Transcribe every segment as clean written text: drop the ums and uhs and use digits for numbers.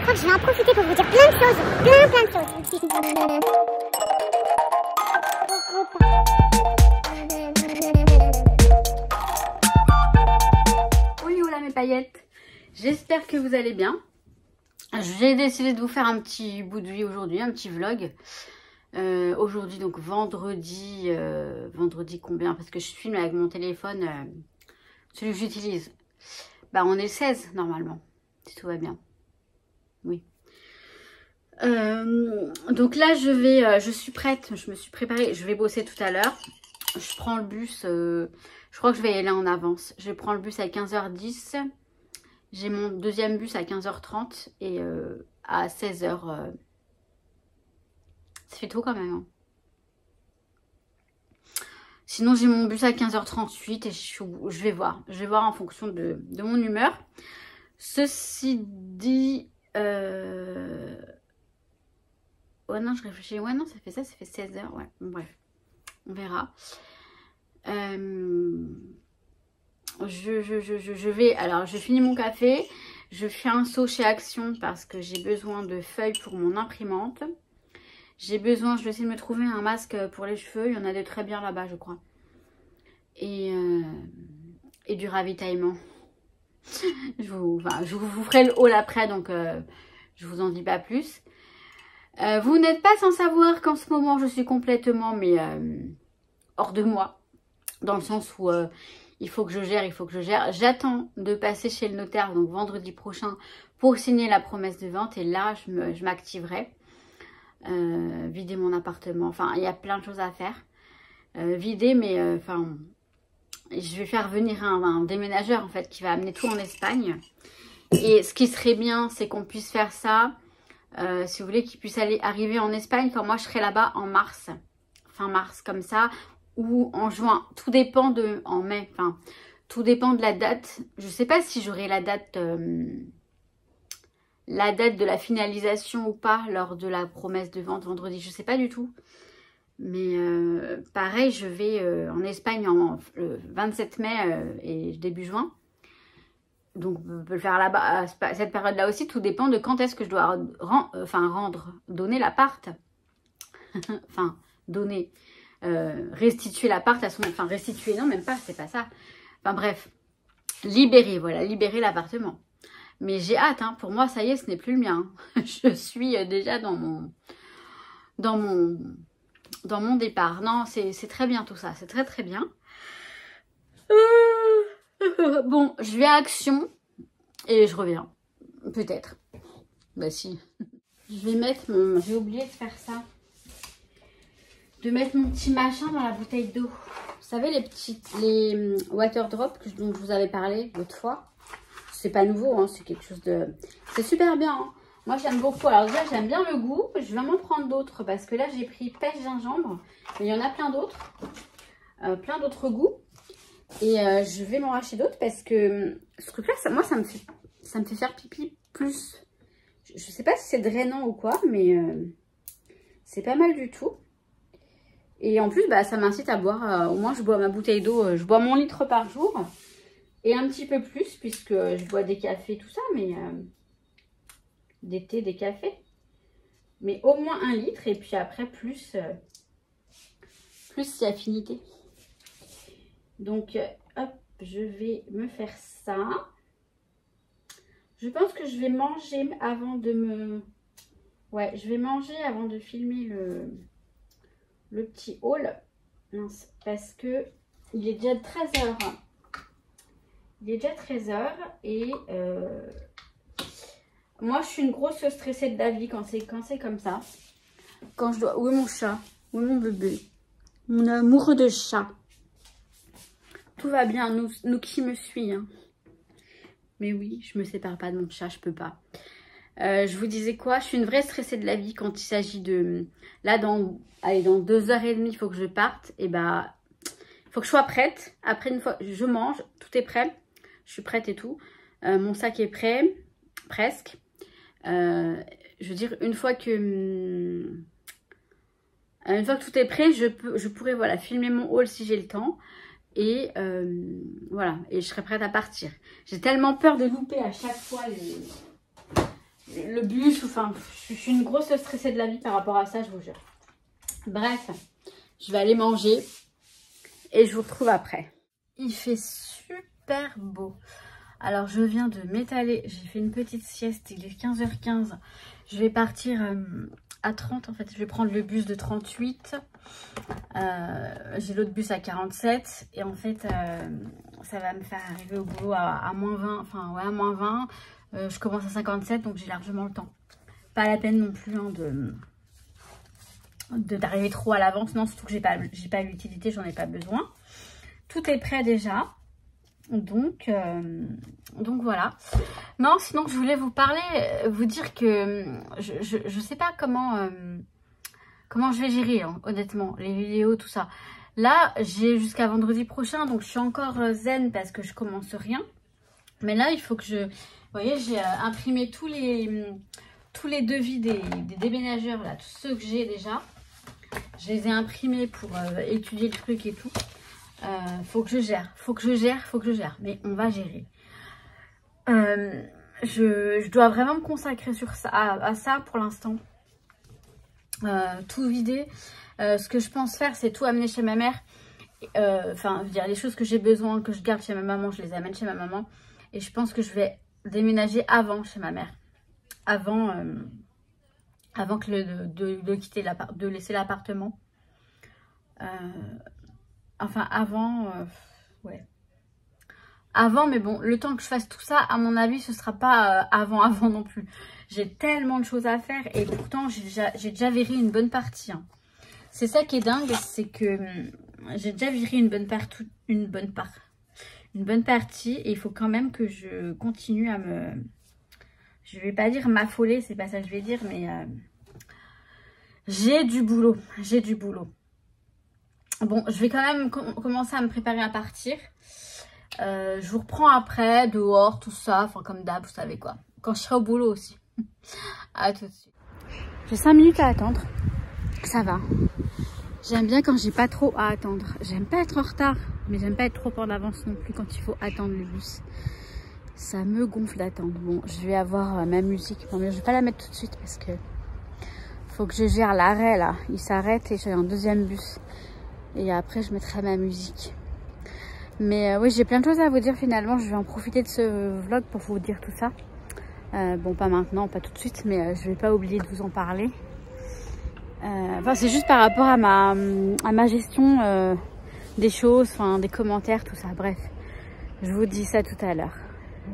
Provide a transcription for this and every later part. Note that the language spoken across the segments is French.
crois que je vais en profiter pour vous dire plein de choses. Plein de choses. Oui, voilà mes paillettes. J'espère que vous allez bien. J'ai décidé de vous faire un petit bout de vie aujourd'hui, un petit vlog. Aujourd'hui, donc vendredi, vendredi combien? Parce que je filme avec mon téléphone, celui que j'utilise. Bah, on est le 16 normalement, si tout va bien. Oui. Donc là, je suis prête, je me suis préparée, je vais bosser tout à l'heure. Je prends le bus, je crois que je vais y aller en avance. Je prends le bus à 15h10. J'ai mon deuxième bus à 15h30 et à 16h. Ça fait tôt quand même. Hein. Sinon, j'ai mon bus à 15h38 et je vais voir. Je vais voir en fonction de mon humeur. Ceci dit... Ouais, non, je réfléchis. Ouais, non, ça fait 16h. Ouais, bon, bref. On verra. Je vais... Alors, je finis mon café. Je fais un saut chez Action parce que j'ai besoin de feuilles pour mon imprimante. J'ai besoin... Je vais essayer de me trouver un masque pour les cheveux. Il y en a des très bien là-bas, je crois. Et du ravitaillement. Je vous ferai le haul après, donc je vous en dis pas plus. Vous n'êtes pas sans savoir qu'en ce moment, je suis complètement hors de moi. Dans le sens où il faut que je gère, J'attends de passer chez le notaire, donc vendredi prochain, pour signer la promesse de vente. Et là, je m'activerai. Vider mon appartement. Enfin, il y a plein de choses à faire. Vider, mais enfin... je vais faire venir un déménageur en fait qui va amener tout en Espagne. Et ce qui serait bien, c'est qu'on puisse faire ça, si vous voulez, qu'il puisse arriver en Espagne quand moi je serai là-bas en mars. Fin mars comme ça, ou en juin. Tout dépend en mai. Enfin, tout dépend de la date. Je ne sais pas si j'aurai la date de la finalisation ou pas lors de la promesse de vente vendredi. Je ne sais pas du tout. Mais pareil, je vais en Espagne le 27 mai et début juin. Donc on peut le faire là-bas à cette période-là aussi. Tout dépend de quand est-ce que je dois donner l'appart. Enfin, restituer l'appart à son... Enfin, restituer, non, même pas, c'est pas ça. Enfin bref, libérer, voilà, libérer l'appartement. Mais j'ai hâte, hein. Pour moi, ça y est, ce n'est plus le mien. Je suis déjà dans mon départ. Non, c'est très bien tout ça. C'est très très bien. Bon, je vais à Action et je reviens. Peut-être. Bah si. Je vais mettre mon... J'ai oublié de faire ça. De mettre mon petit machin dans la bouteille d'eau. Vous savez, les water drops dont je vous avais parlé l'autre fois. C'est pas nouveau, hein, c'est quelque chose de... C'est super bien, hein. Moi, j'aime beaucoup. Alors déjà, j'aime bien le goût. Je vais m'en prendre d'autres parce que là, j'ai pris pêche gingembre. Mais il y en a plein d'autres. Plein d'autres goûts. Et je vais m'en racheter d'autres parce que ce truc-là, moi, ça me fait faire pipi plus. Je sais pas si c'est drainant ou quoi, mais c'est pas mal du tout. Et en plus, bah, ça m'incite à boire. Au moins, je bois ma bouteille d'eau. Je bois mon litre par jour. Et un petit peu plus puisque je bois des cafés, tout ça. Mais... des thés, des cafés, mais au moins 1 litre et puis après plus si affinité. Donc hop, je vais me faire ça. Je pense que je vais manger avant de me... Ouais, je vais manger avant de filmer le petit haul. Mince, parce que il est déjà 13h. Il est déjà 13h et... moi, je suis une grosse stressée de la vie quand c'est comme ça. Quand je dois... Où est mon chat? Où est mon bébé? Mon amour de chat. Tout va bien, nous qui me suit. Hein. Mais oui, je me sépare pas de mon chat, je peux pas. Je vous disais quoi? Je suis une vraie stressée de la vie quand il s'agit de... Là, dans 2h30, il faut que je parte. Et bah, il faut que je sois prête. Après, une fois, je mange, tout est prêt. Je suis prête et tout. Mon sac est prêt, presque. Je veux dire, une fois que tout est prêt, je pourrais voilà, filmer mon haul si j'ai le temps. Et et je serai prête à partir. J'ai tellement peur de louper à chaque fois le bus, enfin, je suis une grosse stressée de la vie par rapport à ça, je vous jure. Bref, je vais aller manger et je vous retrouve après. Il fait super beau. Alors, je viens de m'étaler, j'ai fait une petite sieste, il est 15h15. Je vais partir à 30, en fait, je vais prendre le bus de 38. J'ai l'autre bus à 47 et en fait, ça va me faire arriver au boulot à moins 20, enfin, ouais, à moins 20. Je commence à 57, donc j'ai largement le temps. Pas la peine non plus hein, d'arriver trop à l'avance. Non, surtout que j'ai pas l'utilité, j'en ai pas besoin. Tout est prêt déjà. Donc voilà. Non, sinon je voulais vous parler, vous dire que je sais pas comment je vais gérer, hein, honnêtement, les vidéos, tout ça. Là, j'ai jusqu'à vendredi prochain, donc je suis encore zen parce que je commence rien. Mais là, il faut que je... Vous voyez, j'ai imprimé tous les devis des déménageurs, là, tous ceux que j'ai déjà. Je les ai imprimés pour étudier le truc et tout. Faut que je gère. Mais on va gérer. Je dois vraiment me consacrer sur ça, à ça pour l'instant. Tout vider. Ce que je pense faire, c'est tout amener chez ma mère. Enfin, je veux dire, les choses que j'ai besoin, que je garde chez ma maman, je les amène chez ma maman. Et je pense que je vais déménager avant chez ma mère. Avant que de laisser l'appartement. Enfin, avant, ouais. Avant, mais bon, le temps que je fasse tout ça, à mon avis, ce sera pas avant non plus. J'ai tellement de choses à faire et pourtant, j'ai déjà viré une bonne partie. Hein. C'est ça qui est dingue, c'est que j'ai déjà viré une bonne partie et il faut quand même que je continue à me... Je vais pas dire m'affoler, c'est pas ça que je vais dire, mais j'ai du boulot. Bon, je vais quand même commencer à me préparer à partir. Je vous reprends après, dehors, tout ça, enfin comme d'hab, vous savez quoi. Quand je serai au boulot aussi. À tout de suite. J'ai 5 minutes à attendre. Ça va. J'aime bien quand j'ai pas trop à attendre. J'aime pas être en retard, mais j'aime pas être trop en avance non plus quand il faut attendre le bus. Ça me gonfle d'attendre. Bon, je vais avoir ma musique. Bon, mais je vais pas la mettre tout de suite parce que faut que je gère l'arrêt là. Il s'arrête et j'ai un deuxième bus. Et après, je mettrai ma musique. Mais oui, j'ai plein de choses à vous dire finalement. Je vais en profiter de ce vlog pour vous dire tout ça. Bon, pas maintenant, pas tout de suite, mais je vais pas oublier de vous en parler. Enfin, c'est juste par rapport à ma gestion des choses, enfin, des commentaires, tout ça. Bref, je vous dis ça tout à l'heure.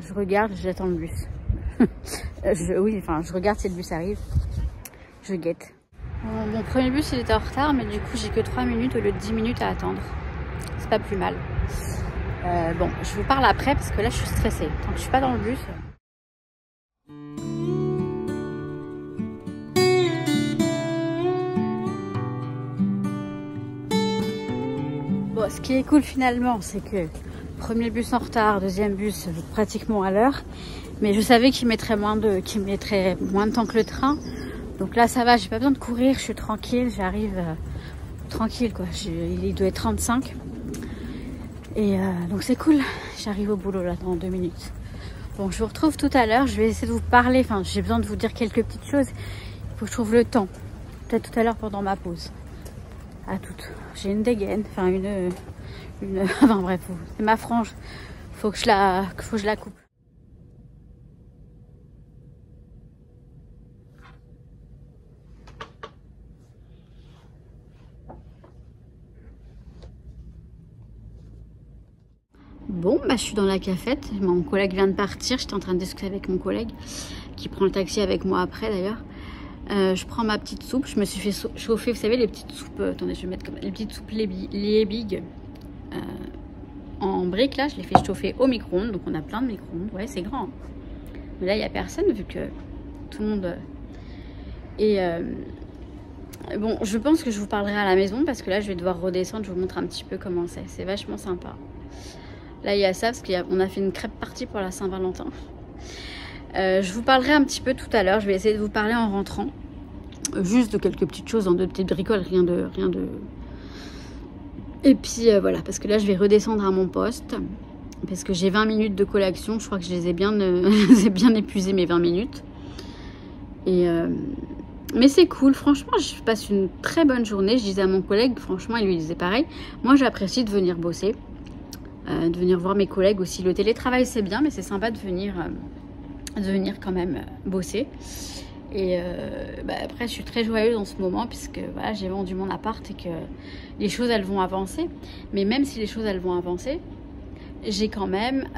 Je regarde, j'attends le bus. Oui, enfin, je regarde si le bus arrive. Je guette. Mon premier bus, il était en retard, mais du coup, j'ai que 3 minutes au lieu de 10 minutes à attendre. C'est pas plus mal. Bon, je vous parle après parce que là, je suis stressée. Tant que je suis pas dans le bus... Bon, ce qui est cool finalement, c'est que premier bus en retard, deuxième bus pratiquement à l'heure. Mais je savais qu'il mettrait moins de temps que le train. Donc là, ça va, j'ai pas besoin de courir, je suis tranquille, j'arrive tranquille quoi. Il doit être 35. Et donc c'est cool, j'arrive au boulot là dans 2 minutes. Bon, je vous retrouve tout à l'heure, je vais essayer de vous parler, enfin j'ai besoin de vous dire quelques petites choses. Il faut que je trouve le temps, peut-être tout à l'heure pendant ma pause. À toutes. J'ai une dégaine, enfin une enfin bref, c'est ma frange. Faut que je la coupe. Bon, bah je suis dans la cafette. Mon collègue vient de partir. J'étais en train de discuter avec mon collègue qui prend le taxi avec moi après d'ailleurs. Je prends ma petite soupe. Je me suis fait chauffer, vous savez, les petites soupes. Attendez, je vais mettre comme les petites soupes Liebig en briques là. Je les fais chauffer au micro-ondes. Donc on a plein de micro-ondes. Ouais, c'est grand. Hein. Mais là, il n'y a personne vu que tout le monde. Bon, je pense que je vous parlerai à la maison parce que là, je vais devoir redescendre. Je vous montre un petit peu comment c'est. C'est vachement sympa. Là, il y a ça parce qu'on a fait une crêpe partie pour la Saint-Valentin. Je vous parlerai un petit peu tout à l'heure. Je vais essayer de vous parler en rentrant. Juste de quelques petites choses, de petites bricoles, rien de... Et puis voilà, parce que là, je vais redescendre à mon poste. Parce que j'ai 20 minutes de collation. Je crois que je les ai bien, bien épuisées, mes 20 minutes. Mais c'est cool, franchement, je passe une très bonne journée. Je disais à mon collègue, franchement, il lui disait pareil. Moi, j'apprécie de venir bosser, de venir voir mes collègues aussi. Le télétravail, c'est bien, mais c'est sympa de venir quand même bosser. Et après, je suis très joyeuse en ce moment puisque voilà, j'ai vendu mon appart et que les choses, elles vont avancer. Mais même si les choses, elles vont avancer, j'ai quand même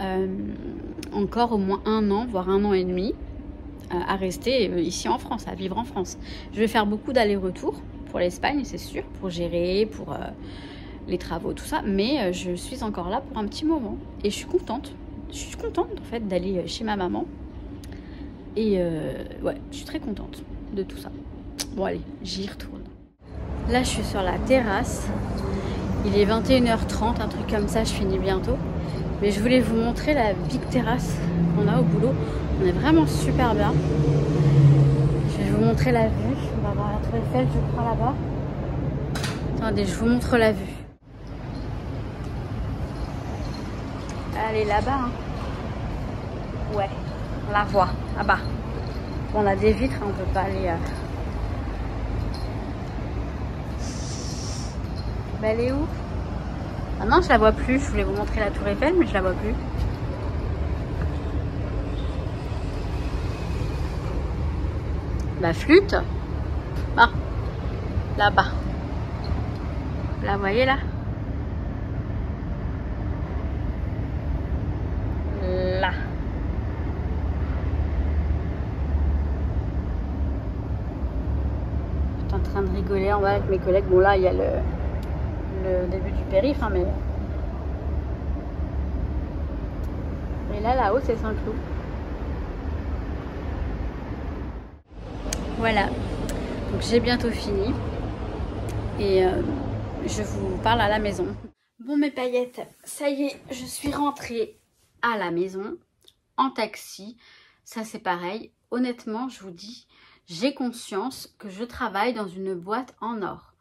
encore au moins 1 an, voire 1 an et demi à rester ici en France, à vivre en France. Je vais faire beaucoup d'allers-retours pour l'Espagne, c'est sûr, pour gérer, pour les travaux, tout ça. Mais je suis encore là pour un petit moment. Et je suis contente. Je suis contente, en fait, d'aller chez ma maman. Et ouais, je suis très contente de tout ça. Bon, allez, j'y retourne. Là, je suis sur la terrasse. Il est 21h30, un truc comme ça, je finis bientôt. Mais je voulais vous montrer la big terrasse qu'on a au boulot. On est vraiment super bien. Je vais vous montrer la vue. On va voir la tour Eiffel, je crois, là-bas. Attendez, je vous montre la vue. Elle est là-bas. Hein. Ouais, on la voit, là-bas. Bon, on a des vitres, on peut pas aller... Bah, elle est où? Ah non, je la vois plus. Je voulais vous montrer la tour Eiffel, mais je la vois plus. La flûte. Ah, là-bas. Vous la voyez là? Là. Je suis en train de rigoler en bas avec mes collègues. Bon, là, il y a le début du périph', hein, mais... Et là-haut, c'est Saint-Cloud. Voilà, donc j'ai bientôt fini et je vous parle à la maison. Bon mes paillettes, ça y est, je suis rentrée à la maison en taxi. Ça c'est pareil, honnêtement je vous dis, j'ai conscience que je travaille dans une boîte en or.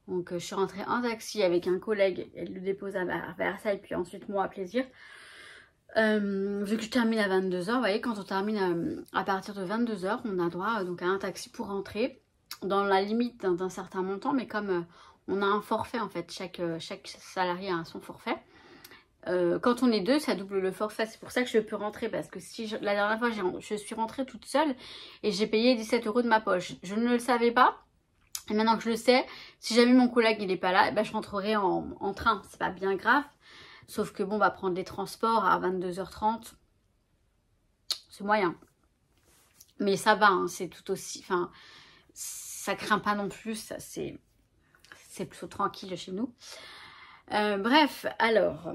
Donc je suis rentrée en taxi avec un collègue, elle le dépose à Versailles puis ensuite moi à Plaisir. Vu que je termine à 22h, vous voyez, quand on termine à partir de 22h, on a droit donc à un taxi pour rentrer dans la limite d'un certain montant, mais comme on a un forfait en fait, chaque salarié a son forfait. Quand on est deux, ça double le forfait, c'est pour ça que je peux rentrer, parce que si la dernière fois je suis rentrée toute seule et j'ai payé 17 € de ma poche. Je ne le savais pas, et maintenant que je le sais, si jamais mon collègue il est pas là, ben, je rentrerai en train, c'est pas bien grave. Sauf que bon, on va prendre les transports à 22h30. C'est moyen. Mais ça va, hein, c'est tout aussi... Enfin, ça craint pas non plus. C'est plutôt tranquille chez nous. Bref, alors,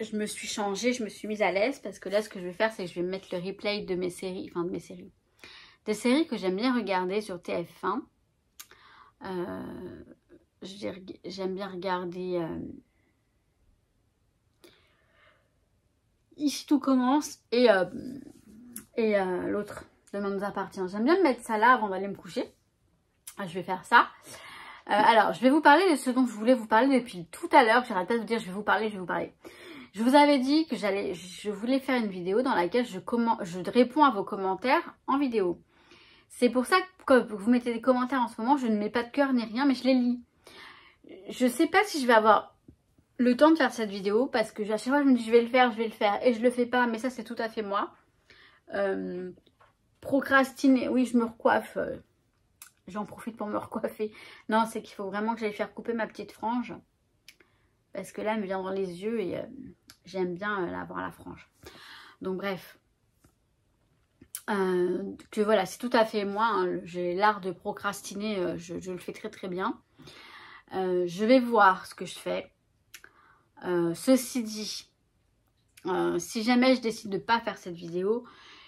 je me suis changée, je me suis mise à l'aise. Parce que là, ce que je vais faire, c'est que je vais mettre le replay de mes séries. Enfin, de mes séries. Des séries que j'aime bien regarder sur TF1. J'aime bien regarder... Ici tout commence et l'autre, Demain nous appartient. J'aime bien mettre ça là avant d'aller me coucher. Je vais faire ça. Alors, je vais vous parler de ce dont je voulais vous parler depuis tout à l'heure. J'arrête pas de vous dire je vais vous parler, je vais vous parler. Je vous avais dit que je voulais faire une vidéo dans laquelle je réponds à vos commentaires en vidéo. C'est pour ça que vous mettez des commentaires en ce moment, je ne mets pas de cœur ni rien, mais je les lis. Je sais pas si je vais avoir le temps de faire cette vidéo parce que à chaque fois je me dis je vais le faire et je le fais pas, mais ça c'est tout à fait moi. Procrastiner, oui je me recoiffe, j'en profite pour me recoiffer. Non, c'est qu'il faut vraiment que j'aille faire couper ma petite frange parce que là elle me vient dans les yeux et j'aime bien avoir la frange. Donc bref, que voilà, c'est tout à fait moi, hein. J'ai l'art de procrastiner, je le fais très très bien. Je vais voir ce que je fais. Ceci dit, si jamais je décide de ne pas faire cette vidéo,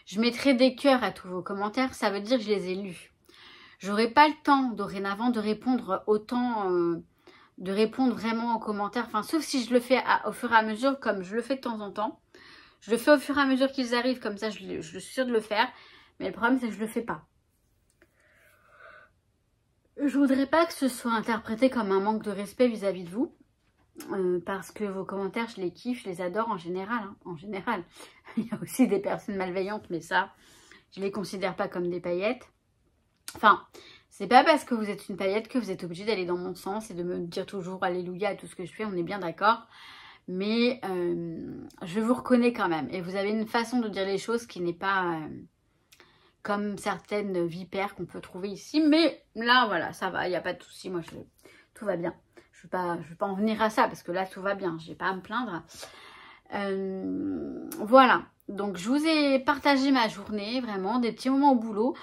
je mettrai des cœurs à tous vos commentaires, ça veut dire que je les ai lus. J'aurai pas le temps dorénavant de répondre autant, de répondre vraiment aux commentaires, enfin sauf si je le fais au fur et à mesure comme je le fais de temps en temps. Je le fais au fur et à mesure qu'ils arrivent, comme ça je suis sûre de le faire, mais le problème c'est que je le fais pas. Je voudrais pas que ce soit interprété comme un manque de respect vis-à-vis de vous. Parce que vos commentaires, je les kiffe, je les adore en général. Hein, en général. Il y a aussi des personnes malveillantes, mais ça, je les considère pas comme des paillettes. Enfin, c'est pas parce que vous êtes une paillette que vous êtes obligé d'aller dans mon sens et de me dire toujours alléluia à tout ce que je fais, on est bien d'accord. Mais je vous reconnais quand même. Et vous avez une façon de dire les choses qui n'est pas comme certaines vipères qu'on peut trouver ici. Mais là, voilà, ça va, il n'y a pas de souci. Moi, tout va bien. Je ne veux pas en venir à ça parce que là, tout va bien. Je n'ai pas à me plaindre. Voilà. Donc, je vous ai partagé ma journée, vraiment, des petits moments au boulot.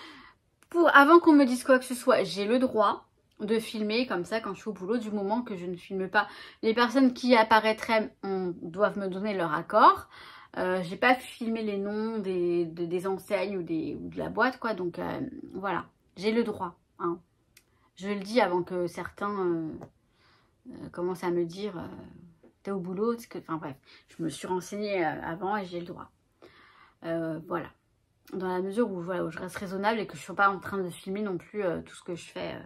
Avant qu'on me dise quoi que ce soit, j'ai le droit de filmer comme ça quand je suis au boulot, du moment que je ne filme pas. Les personnes qui apparaîtraient doivent me donner leur accord. J'ai pas filmé les noms des enseignes ou de la boîte, quoi. Donc voilà, j'ai le droit. Hein. Je le dis avant que certains commencent à me dire t'es au boulot, enfin bref, je me suis renseignée avant et j'ai le droit. Voilà. Dans la mesure où, voilà, où je reste raisonnable et que je ne suis pas en train de filmer non plus tout ce que je fais.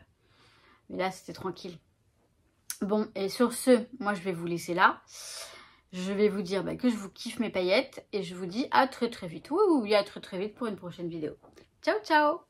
Mais là, c'était tranquille. Bon, et sur ce, moi, je vais vous laisser là. Je vais vous dire que je vous kiffe mes paillettes. Et je vous dis à très très vite. Oui, à très très vite pour une prochaine vidéo. Ciao, ciao!